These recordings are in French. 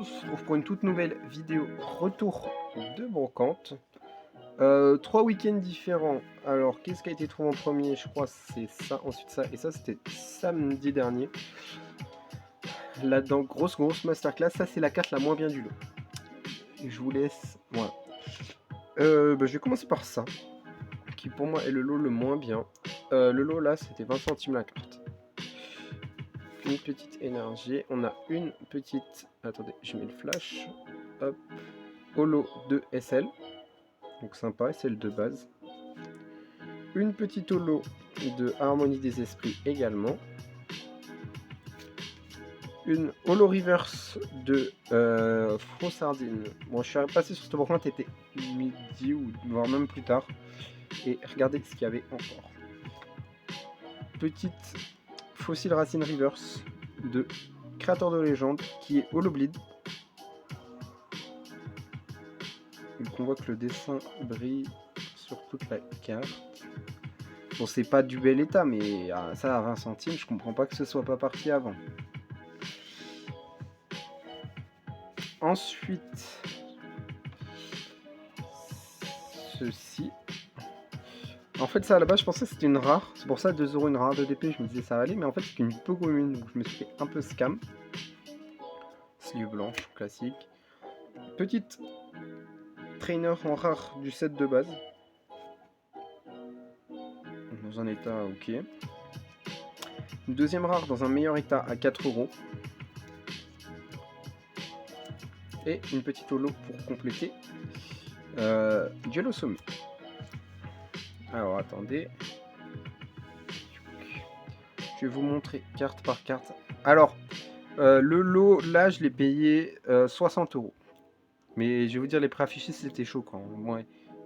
On se retrouve pour une toute nouvelle vidéo retour de brocante. 3 week-ends différents. Alors, qu'est-ce qui a été trouvé en premier? Je crois c'est ça, ensuite ça, et ça c'était samedi dernier. Là-dedans, grosse masterclass. Ça, c'est la carte la moins bien du lot. Je vous laisse. Voilà. Je vais commencer par ça, qui pour moi est le lot le moins bien. Le lot là, c'était 20 centimes la carte. Une petite énergie. On a une petite. Attendez, je mets le flash. Hop. Holo de SL. Donc sympa, SL de base. Une petite holo de Harmonie des Esprits également. Une holo reverse de Faux-Sardine. Bon, je suis passé sur cette brocante, était midi ou voire même plus tard. Et regardez ce qu'il y avait encore. Petite Fossile Racine reverse de Créateur de Légende qui est holo bleed. Donc on voit que le dessin brille sur toute la carte. Bon, c'est pas du bel état, mais ça à 20 centimes, je comprends pas que ce soit pas parti avant. Ensuite, ceci. En fait, ça à la base, je pensais que c'était une rare. C'est pour ça 2 € une rare de DP. Je me disais ça va aller, mais en fait, c'est une peu commune. Donc, je me suis fait un peu scam. Sleeve blanche, classique. Petite trainer en rare du set de base. Dans un état ok. Une deuxième rare dans un meilleur état à 4 €. Et une petite holo pour compléter. Duel au sommet. Alors attendez. Je vais vous montrer carte par carte. Alors, le lot, là, je l'ai payé 60 €. Mais je vais vous dire, les prix affichés, c'était choquant. Ouais.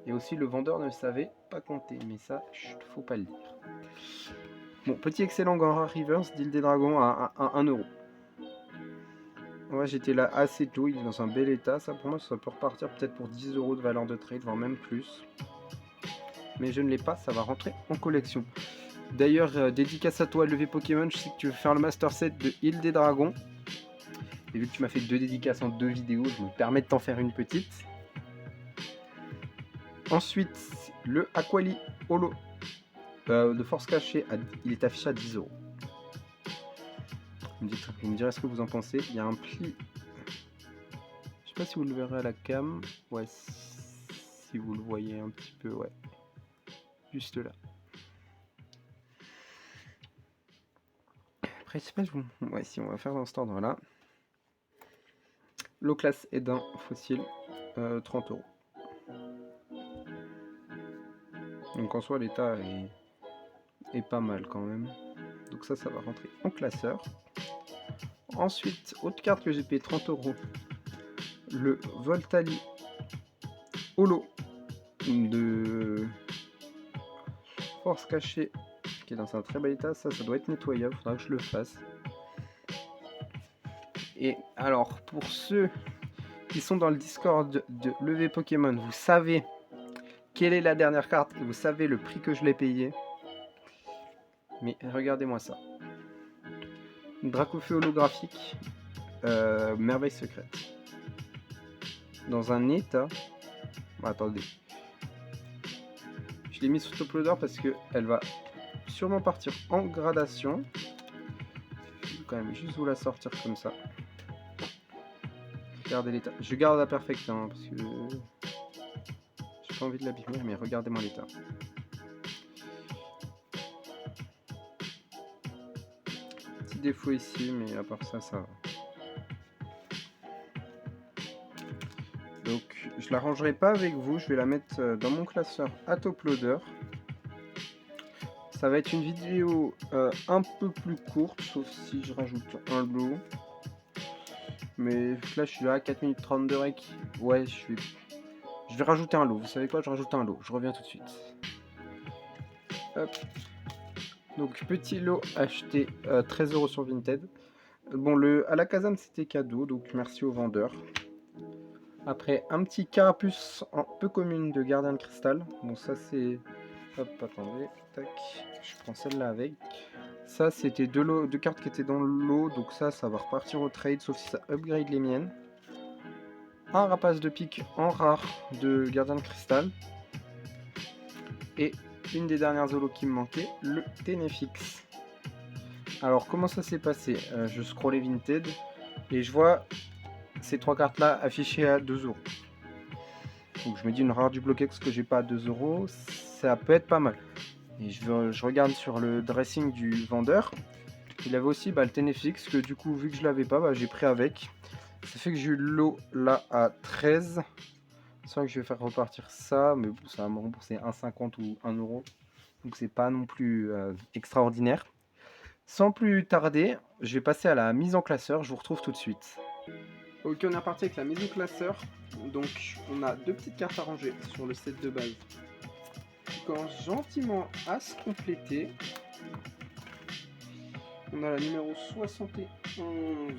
Et aussi, le vendeur ne savait pas compter. Mais ça, faut pas le dire. Bon, petit excellent Gora Reverse, Deal des Dragons à 1 €. Ouais, j'étais là assez tôt, il est dans un bel état. Ça, pour moi, ça peut repartir peut-être pour 10 € de valeur de trade, voire même plus. Mais je ne l'ai pas, ça va rentrer en collection. D'ailleurs, dédicace à toi, Levé Pokémon, je sais que tu veux faire le Master Set de Île des Dragons. Et vu que tu m'as fait 2 dédicaces en 2 vidéos, je me permets de t'en faire une petite. Ensuite, le Aquali Holo de Force Cachée, il est affiché à 10 €. Vous me direz ce que vous en pensez. Il y a un pli. Je sais pas si vous le verrez à la cam. Ouais, si vous le voyez un petit peu, ouais. Juste là. Après, je sais pas, ouais, si on va faire dans cet ordre-là. Low class est d'un fossile, 30 €. Donc en soi, l'état est pas mal quand même. Donc ça va rentrer en classeur. Ensuite, autre carte que j'ai payé 30 €. Le Voltali Holo de Force Cachée qui est dans un très bel état. Ça doit être nettoyable, faudra que je le fasse. Et alors, pour ceux qui sont dans le Discord de Levé Pokémon, vous savez quelle est la dernière carte et vous savez le prix que je l'ai payé. Mais regardez-moi ça. Dracofeu holographique, merveille secrète. Dans un état. Bon, attendez. Je l'ai mis sous top loader parce qu'elle va sûrement partir en gradation. Je vais quand même juste vous la sortir comme ça. Regardez l'état. Je garde la perfecte hein, parce que j'ai pas envie de l'abîmer, mais regardez-moi l'état. Petit défaut ici, mais à part ça, ça va. Donc je la rangerai pas avec vous, je vais la mettre dans mon classeur à top loader. Ça va être une vidéo un peu plus courte, sauf si je rajoute un lot. Mais là je suis à 4 minutes 30 de rec. Ouais, je vais rajouter un lot. Vous savez quoi? Je rajoute un lot. Je reviens tout de suite. Hop. Donc petit lot acheté 13 € sur Vinted. Bon, le à la Kazam c'était cadeau, donc merci au vendeur. Après, un petit carapuce en peu commune de Gardien de Cristal. Bon, ça c'est... Hop, attendez. Tac. Je prends celle-là avec. Ça, c'était deux cartes qui étaient dans le lot. Donc ça va repartir au trade, sauf si ça upgrade les miennes. un rapace de pique en rare de gardien de cristal. Et une des dernières holos qui me manquait, le Ténéfix. Alors comment ça s'est passé? Je scrollais Vinted et je vois ces 3 cartes là affichées à 2 euros. Donc je me dis une rare du Bloquex que j'ai pas à 2 euros, ça peut être pas mal. Et je regarde sur le dressing du vendeur, il avait aussi le Ténéfix que du coup vu que je l'avais pas, j'ai pris avec. Ça fait que j'ai eu le lot là à 13. C'est vrai que je vais faire repartir ça, mais bon, ça va me rembourser 1,50 ou 1 euro. Donc c'est pas non plus extraordinaire. Sans plus tarder, je vais passer à la mise en classeur, je vous retrouve tout de suite. Ok, on est reparti avec la mise en classeur. Donc on a 2 petites cartes à ranger sur le set de base qui commence gentiment à se compléter. On a la numéro 71. Donc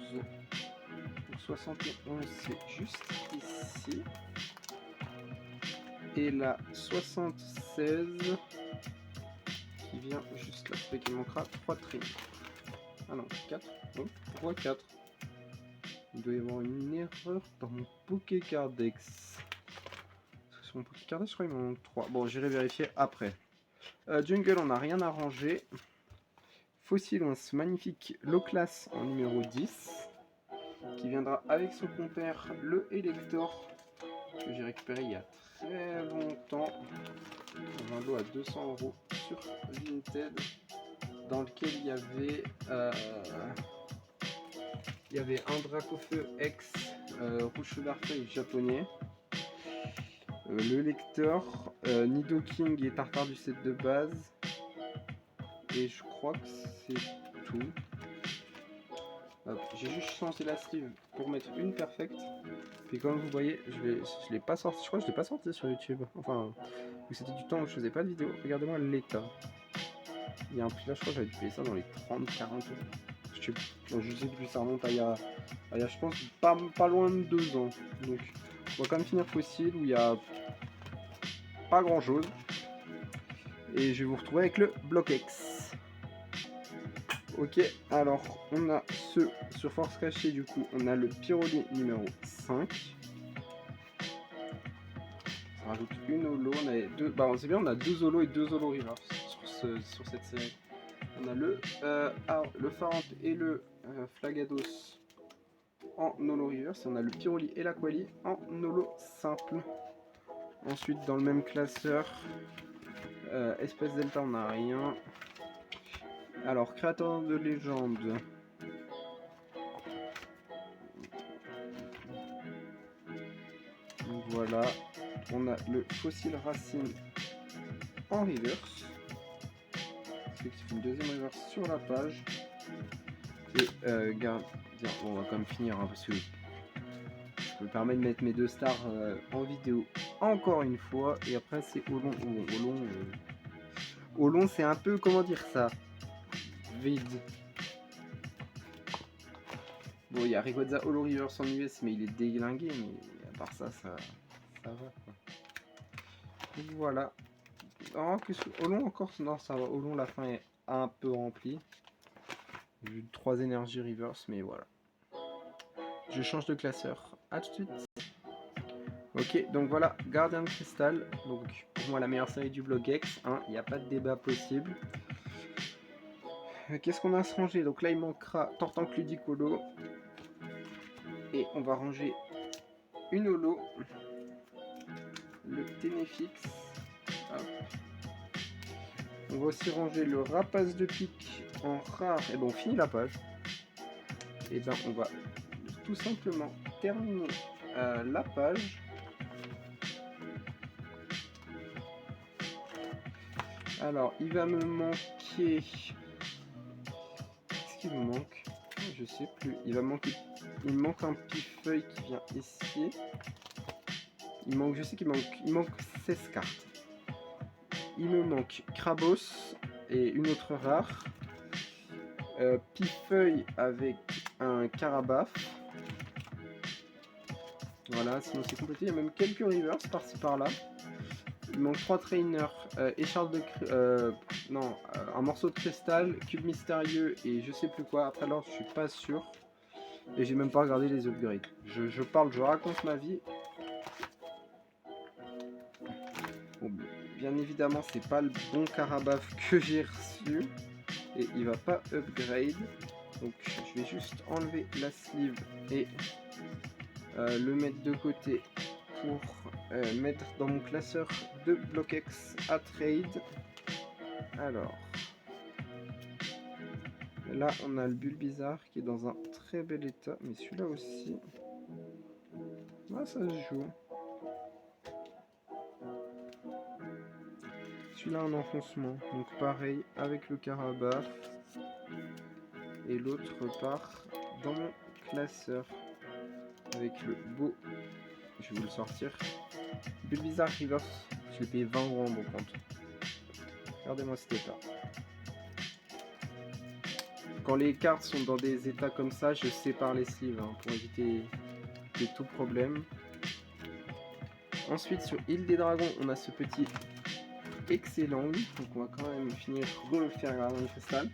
71 c'est juste ici. Et la 76 qui vient juste là. Ça fait qu'il manquera 3 trains. Ah non, 4. Oh, pourquoi 4? Il doit y avoir une erreur dans mon Pokécardex. Parce que sur mon Pokécardex, je crois qu'il m'en manque 3. Bon, j'irai vérifier après. Jungle, on n'a rien arrangé. Fossil, on ce magnifique Low-Class en numéro 10. Qui viendra avec son compère, le Elector. Que j'ai récupéré il y a très longtemps. Dans un lot à 200 euros sur Vinted. Dans lequel il y avait un Dracofeu X rouge d'arfeuille japonais, le lecteur, Nidoking et Tartare du set de base, et je crois que c'est tout. J'ai juste changé la sleeve pour mettre une perfecte, puis comme vous voyez, je l'ai pas sorti, je crois que je l'ai pas sorti sur YouTube, enfin, c'était du temps où je faisais pas de vidéo, regardez-moi l'état. Il y a un prix là, je crois que j'avais dû payer ça dans les 30-40 euros. Je sais plus, ça remonte à il y a je pense pas loin de 2 ans. Donc on va quand même finir Fossil où il y a pas grand chose. Et je vais vous retrouver avec le Bloquex. Ok, alors on a ce sur force cachée, du coup on a le Pyroli numéro 5. Ça rajoute une holo, on a deux. Bah c'est bien, on a 2 holos et 2 holos reverse sur cette série. On a le Farant et le Flagados en holo reverse. Et on a le Pyroli et l'Aquali en holo simple. Ensuite, dans le même classeur, Espèce Delta, on n'a rien. Alors, créateur de légende. Voilà. On a le Fossil Racine en reverse. C'est une deuxième reverse sur la page. Et gardien, bon, on va quand même finir hein, parce que je me permets de mettre mes 2 stars en vidéo encore une fois. Et après, c'est Olon. Olon, c'est un peu, comment dire ça, vide. Bon, il y a Rayquaza Holo Reverse en US, mais il est déglingué. Mais à part ça, ça va quoi. Donc voilà. Oh, Olon encore, non, ça va. Olon, la fin est un peu remplie. J'ai eu 3 énergies reverse, mais voilà. Je change de classeur. A tout de suite. Ok, donc voilà, Gardien de Cristal. Donc pour moi, la meilleure série du Bloquex. Il n'y a pas de débat possible. Qu'est-ce qu'on a à se ranger? Donc là, il manquera Tortank Ludique Holo. Et on va ranger une holo. Le Ténéfix. Hop. On va aussi ranger le Rapace de pique en rare. Et bon, on finit la page. Et ben, on va tout simplement terminer la page. Alors, il va me manquer. Qu'est-ce qu'il me manque? Je sais plus. Il me manque un pifeuille qui vient ici. Je sais qu'il manque 16 cartes. Il me manque Krabos et une autre rare. Pifeuille avec un Carabaf. Voilà, sinon c'est complété. Il y a même quelques reverse par-ci par-là. Il manque 3 trainers, écharpe de un morceau de cristal, cube mystérieux et je sais plus quoi. Après l'ordre, je suis pas sûr. Et j'ai même pas regardé les upgrades. Je parle, je raconte ma vie. Bon, bien évidemment, c'est pas le bon Carabaf que j'ai reçu. Et il va pas upgrade. Donc je vais juste enlever la sleeve et le mettre de côté pour mettre dans mon classeur de BlockX à trade. Alors, là on a le Bulbizarre qui est dans un très bel état, mais celui-là aussi, ah, ça se joue. Celui-là en enfoncement, donc pareil avec le Carabaf. Et l'autre part dans mon classeur avec le beau, je vais vous le sortir, Bulbizarre Reverse. Je l'ai payé 20 € en bon compte. Regardez-moi cet état. Quand les cartes sont dans des états comme ça, je sépare les sleeves hein, pour éviter tout problème. Ensuite sur Île des Dragons, on a ce petit excellent. Donc on va quand même finir de le faire grâce à cristal.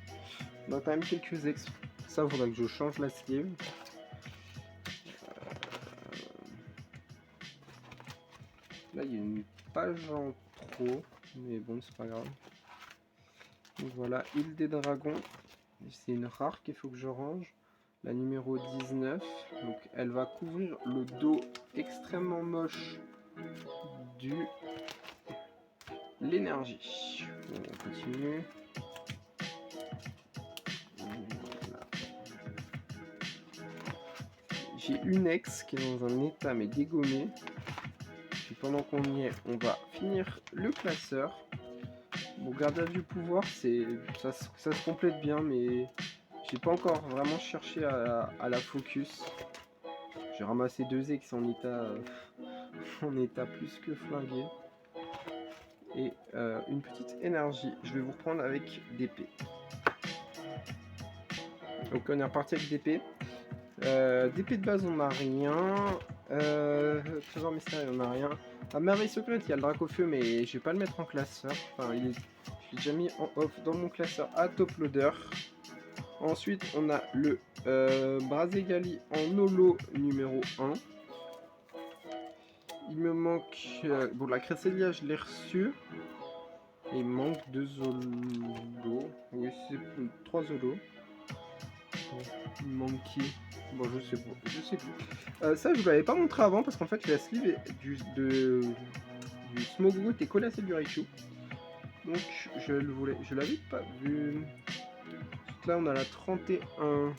On a quand même quelques ex. Ça, il faudra que je change la sleeve. Là, il y a une page en trop, mais bon, c'est pas grave. Donc voilà, Île des Dragons. C'est une rare qu'il faut que je range. La numéro 19. Donc elle va couvrir le dos extrêmement moche du l'énergie. Bon, on continue. Voilà. J'ai une ex qui est dans un état mais dégommé. Puis pendant qu'on y est, on va finir le classeur. Bon, gardien du pouvoir, ça se complète bien, mais j'ai pas encore vraiment cherché à la focus. J'ai ramassé 2 ex en état plus que flingué. Et une petite énergie. Je vais vous reprendre avec DP. Donc on est reparti avec DP. DP de base on n'a rien. Trésor mystérieux on n'a rien. À merveille secrète il y a le Dracofeu mais je vais pas le mettre en classeur. Enfin je l'ai déjà mis en off dans mon classeur à top loader. Ensuite on a le Braségali en holo numéro 1. Il me manque... bon la Cresselia je l'ai reçu. Il manque 2 Zolos. Oui c'est 3 Zolos. Il manque qui? Bon, je sais pas, je sais plus. Ça, je vous l'avais pas montré avant parce qu'en fait, la sleeve du Smogon était collée à celle du Raichu. Donc, je l'avais pas vu. Ensuite, là, on a la 31. Donc,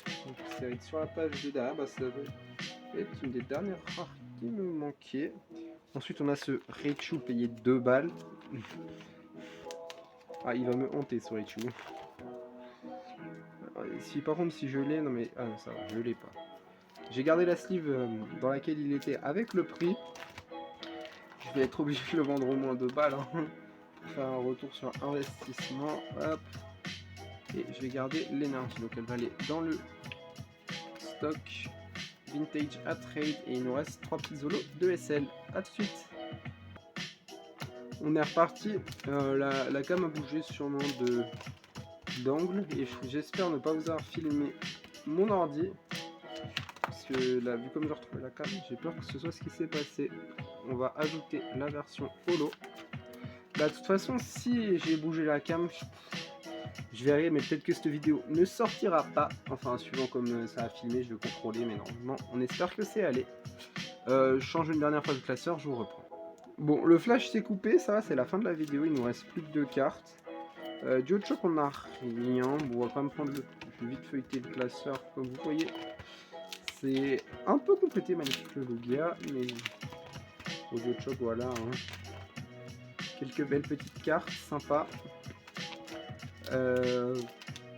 ça va être sur la page de derrière. Bah, ça va être une des dernières rares qui me manquait. Ensuite, on a ce Raichu payé 2 balles. Ah, il va me hanter ce Raichu. Si par contre si je l'ai, non mais ah non ça va, je l'ai pas. J'ai gardé la sleeve dans laquelle il était avec le prix. Je vais être obligé de le vendre au moins 2 balles hein, pour faire un retour sur investissement. Hop. Et je vais garder l'énergie. Donc elle va aller dans le stock vintage à trade et il nous reste 3 petits zolos de SL. A tout de suite. On est reparti. La cam a bougé sûrement d'angle et j'espère ne pas vous avoir filmé mon ordi. Parce que là, vu comme j'ai retrouvé la cam, j'ai peur que ce soit ce qui s'est passé. On va ajouter la version holo. Bah, de toute façon, si j'ai bougé la cam, je verrai, mais peut-être que cette vidéo ne sortira pas. Enfin, suivant comme ça a filmé, je vais contrôler, mais normalement, on espère que c'est allé. Je change une dernière fois de classeur, je vous reprends. Bon, le flash s'est coupé, ça va, c'est la fin de la vidéo, il nous reste plus que 2 cartes. Du haut de choc, on n'a rien. Bon, on va pas me prendre le... Je vais vite feuilleter le classeur, comme vous voyez. C'est un peu complété, magnifique le Lugia, mais au haut de choc, voilà. Hein. Quelques belles petites cartes, sympas.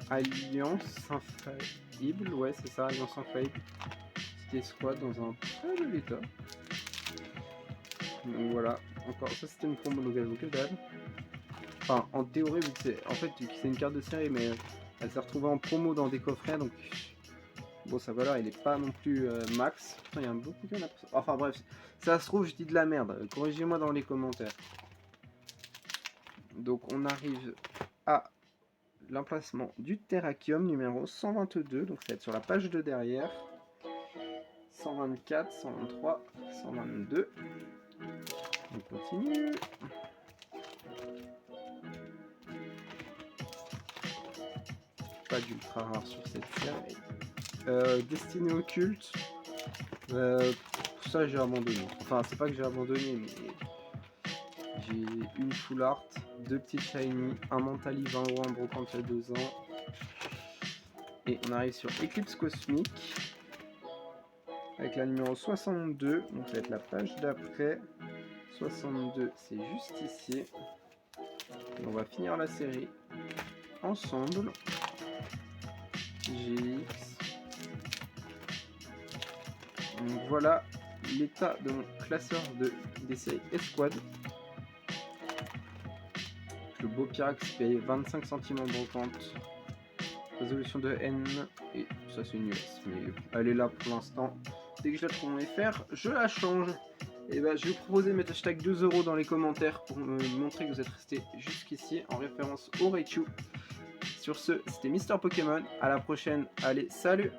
Alliance infaillible, ouais, c'est ça, Alliance infaillible. C'était squad dans un très bel état. Donc voilà, encore, ça c'était une promo, donc elle vaut que dalle. Enfin, en théorie, vu que c'est en fait, c'est une carte de série, mais elle s'est retrouvée en promo dans des coffrets, donc bon, sa valeur, il est pas non plus max. Putain, il y a beaucoup qui en a... Enfin bref, ça se trouve, je dis de la merde. Corrigez-moi dans les commentaires. Donc, on arrive à l'emplacement du Terrakium numéro 122. Donc, ça va être sur la page de derrière. 124, 123, 122. On continue. Pas d'ultra rare sur cette série. Destinée occulte. Ça j'ai abandonné. Enfin c'est pas que j'ai abandonné mais j'ai une full art, 2 petites shiny, un mentali 20 € en brocante il y a 2 ans. Et on arrive sur Eclipse Cosmique avec la numéro 62, donc ça va être la page d'après. 62 c'est juste ici. Et on va finir la série ensemble. GX. Donc voilà l'état de mon classeur des séries Esquad. Le beau Pyrax paye 25 centimes en brocante. Résolution de N, et ça c'est une US, mais elle est là pour l'instant. Dès que je la trouve en FR, je la change. Et bah, je vais vous proposer de mettre hashtag 2 € dans les commentaires pour me montrer que vous êtes resté jusqu'ici en référence au Raichu. Sur ce, c'était Mister Pokémon. À la prochaine. Allez, salut!